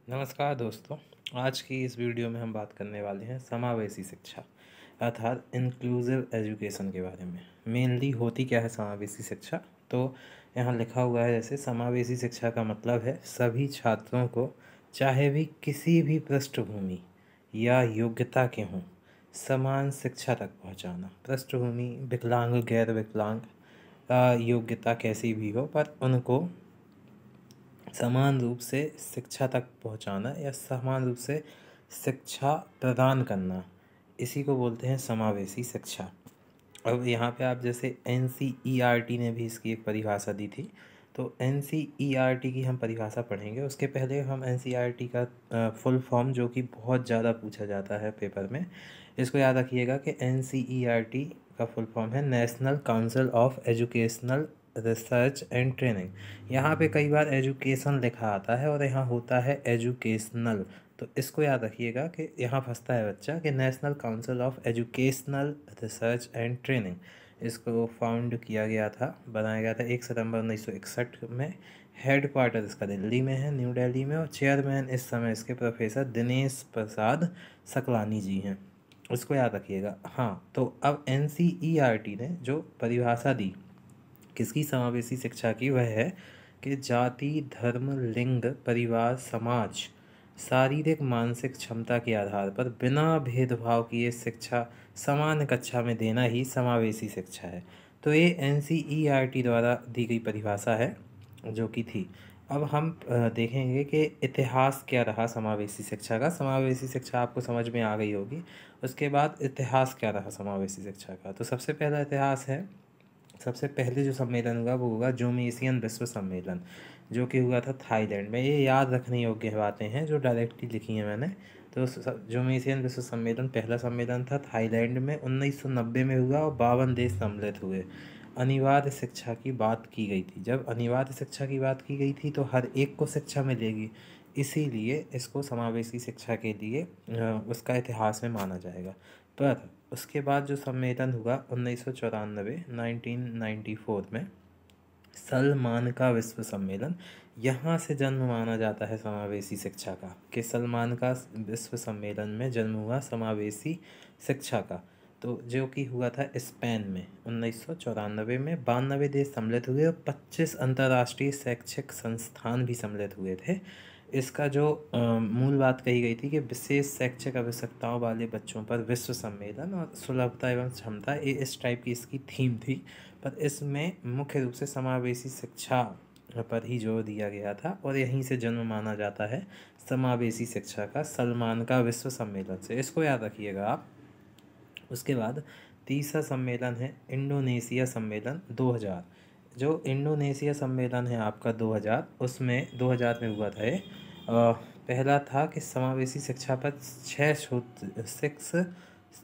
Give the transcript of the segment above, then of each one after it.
नमस्कार दोस्तों। आज की इस वीडियो में हम बात करने वाले हैं समावेशी शिक्षा अर्थात इंक्लूसिव एजुकेशन के बारे में। मेनली होती क्या है समावेशी शिक्षा? तो यहाँ लिखा हुआ है, जैसे समावेशी शिक्षा का मतलब है सभी छात्रों को, चाहे भी किसी भी पृष्ठभूमि या योग्यता के हों, समान शिक्षा तक पहुँचाना। पृष्ठभूमि विकलांग, गैर विकलांग, योग्यता कैसी भी हो, पर उनको समान रूप से शिक्षा तक पहुंचाना या समान रूप से शिक्षा प्रदान करना, इसी को बोलते हैं समावेशी शिक्षा। अब यहाँ पे आप जैसे NCERT ने भी इसकी एक परिभाषा दी थी, तो NCERT की हम परिभाषा पढ़ेंगे। उसके पहले हम NCERT का फुल फॉर्म, जो कि बहुत ज़्यादा पूछा जाता है पेपर में, इसको याद रखिएगा कि NCERT का फुल फॉर्म है national council of educational research and training. यहाँ पे कई बार एजुकेशन लिखा आता है और यहाँ होता है एजुकेशनल, तो इसको याद रखिएगा कि यहाँ फंसता है बच्चा कि national council of educational research and training. इसको फाउंड किया गया था, बनाया गया था 1 सितंबर 1961 में। हेड क्वार्टर इसका दिल्ली में है, न्यू दिल्ली में, और चेयरमैन इस समय इसके प्रोफेसर दिनेश प्रसाद सकलानी जी हैं। इसको याद रखिएगा। हाँ, तो अब NCERT ने जो परिभाषा दी किसकी, समावेशी शिक्षा की, वह है कि जाति, धर्म, लिंग, परिवार, समाज, शारीरिक मानसिक क्षमता के आधार पर बिना भेदभाव किए शिक्षा समान कक्षा में देना ही समावेशी शिक्षा है। तो ये NCERT द्वारा दी गई परिभाषा है जो कि थी। अब हम देखेंगे कि इतिहास क्या रहा समावेशी शिक्षा का। समावेशी शिक्षा आपको समझ में आ गई होगी। उसके बाद इतिहास क्या रहा समावेशी शिक्षा का, तो सबसे पहला इतिहास है, सबसे पहले जो सम्मेलन हुआ वो हुआ जोमेसियन विश्व सम्मेलन, जो कि हुआ था थाईलैंड में। ये याद रखने योग्य बातें हैं जो डायरेक्टली लिखी हैं मैंने। तो जोमेसियन विश्व सम्मेलन पहला सम्मेलन था, थाईलैंड में 1990 में हुआ और 52 देश सम्मिलित हुए। अनिवार्य शिक्षा की बात की गई थी। जब अनिवार्य शिक्षा की बात की गई थी तो हर एक को शिक्षा मिलेगी, इसीलिए इसको समावेशी शिक्षा के लिए उसका इतिहास में माना जाएगा। पर उसके बाद जो सम्मेलन हुआ 1994 में, सलमान का विश्व सम्मेलन, यहाँ से जन्म माना जाता है समावेशी शिक्षा का, कि सलमान का विश्व सम्मेलन में जन्म हुआ समावेशी शिक्षा का। तो जो कि हुआ था स्पेन में 1994 में। 92 देश सम्मिलित हुए और 25 अंतर्राष्ट्रीय शैक्षिक संस्थान भी सम्मिलित हुए थे। इसका जो मूल बात कही गई थी कि विशेष शैक्षिक आवश्यकताओं वाले बच्चों पर विश्व सम्मेलन और सुलभता एवं क्षमता, ये इस टाइप की इसकी थीम थी। पर इसमें मुख्य रूप से समावेशी शिक्षा पर ही जोर दिया गया था और यहीं से जन्म माना जाता है समावेशी शिक्षा का, सलमान का विश्व सम्मेलन से। इसको याद रखिएगा आप। उसके बाद तीसरा सम्मेलन है इंडोनेशिया सम्मेलन 2000। जो इंडोनेशिया सम्मेलन है आपका 2000, उसमें 2000 में हुआ था ये। पहला था कि समावेशी शिक्षा पर 6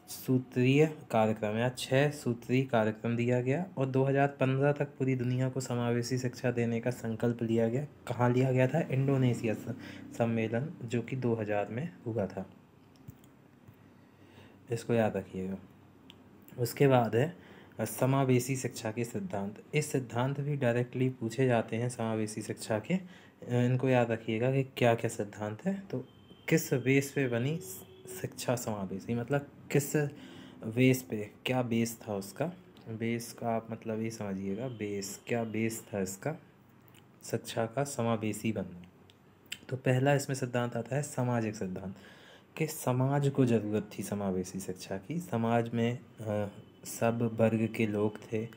सूत्रीय कार्यक्रम या 6 सूत्रीय कार्यक्रम दिया गया और 2015 तक पूरी दुनिया को समावेशी शिक्षा देने का संकल्प लिया गया। कहाँ लिया गया था? इंडोनेशिया सम्मेलन, जो कि 2000 में हुआ था। इसको याद रखिएगा। उसके बाद है समावेशी शिक्षा के सिद्धांत। इस सिद्धांत भी डायरेक्टली पूछे जाते हैं समावेशी शिक्षा के। इनको याद रखिएगा कि क्या क्या सिद्धांत है। तो किस बेस पे बनी शिक्षा समावेशी, मतलब किस बेस पे, क्या बेस था उसका, बेस का आप मतलब ये समझिएगा, बेस क्या बेस था इसका शिक्षा का समावेशी बनना। तो पहला इसमें सिद्धांत आता है सामाजिक सिद्धांत, कि समाज को ज़रूरत थी समावेशी शिक्षा की। समाज में सब वर्ग के लोग थे,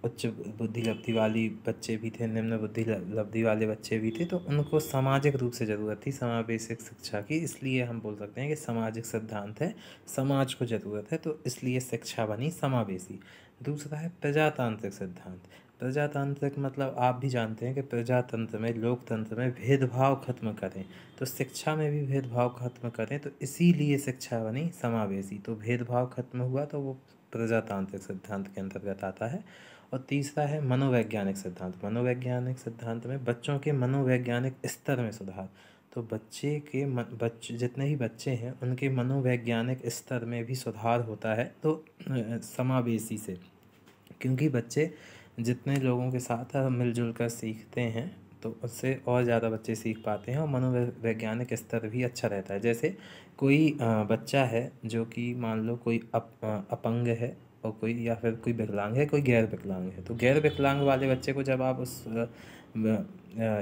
उच्च बुद्धि लब्धि वाली बच्चे भी थे, निम्न बुद्धि लब्धि वाले बच्चे भी थे, तो उनको सामाजिक रूप से ज़रूरत थी समावेशी शिक्षा की। इसलिए हम बोल सकते हैं कि सामाजिक सिद्धांत है, समाज को ज़रूरत है, तो इसलिए शिक्षा बनी समावेशी। दूसरा है प्रजातांत्रिक सिद्धांत। प्रजातांत्रिक मतलब आप भी जानते हैं कि प्रजातंत्र में, लोकतंत्र में भेदभाव खत्म करें, तो शिक्षा में भी भेदभाव खत्म करें, तो इसीलिए शिक्षा बनी समावेशी। तो भेदभाव खत्म हुआ तो वो प्रजातांत्रिक सिद्धांत के अंतर्गत आता है। और तीसरा है मनोवैज्ञानिक सिद्धांत। मनोवैज्ञानिक सिद्धांत में बच्चों के मनोवैज्ञानिक स्तर में सुधार। तो बच्चे जितने ही बच्चे हैं उनके मनोवैज्ञानिक स्तर में भी सुधार होता है, तो समावेशी से, क्योंकि बच्चे जितने लोगों के साथ मिलजुल कर सीखते हैं तो उससे और ज़्यादा बच्चे सीख पाते हैं और मनोवैज्ञानिक स्तर भी अच्छा रहता है। जैसे कोई बच्चा है जो कि मान लो कोई अपंग है और कोई, या फिर कोई विकलांग है, कोई गैर विकलांग है, तो गैर विकलांग वाले बच्चे को जब आप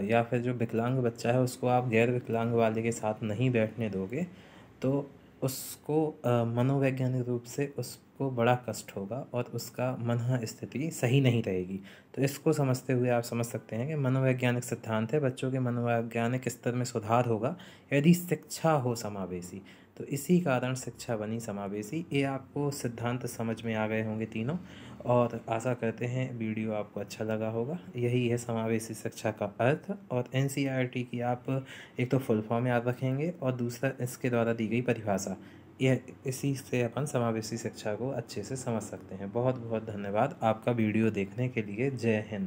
या फिर जो विकलांग बच्चा है उसको आप गैर विकलांग वाले के साथ नहीं बैठने दोगे तो उसको मनोवैज्ञानिक रूप से उसको बड़ा कष्ट होगा और उसका मन स्थिति सही नहीं रहेगी। तो इसको समझते हुए आप समझ सकते हैं कि मनोवैज्ञानिक सिद्धांत है बच्चों के मनोवैज्ञानिक स्तर में सुधार होगा यदि शिक्षा हो समावेशी। तो इसी कारण शिक्षा बनी समावेशी। ये आपको सिद्धांत समझ में आ गए होंगे तीनों, और आशा करते हैं वीडियो आपको अच्छा लगा होगा। यही है समावेशी शिक्षा का अर्थ। और एनसीईआरटी की आप एक तो फुल फॉर्म याद रखेंगे और दूसरा इसके द्वारा दी गई परिभाषा, यह इसी से अपन समावेशी शिक्षा को अच्छे से समझ सकते हैं। बहुत बहुत धन्यवाद आपका वीडियो देखने के लिए। जय हिंद।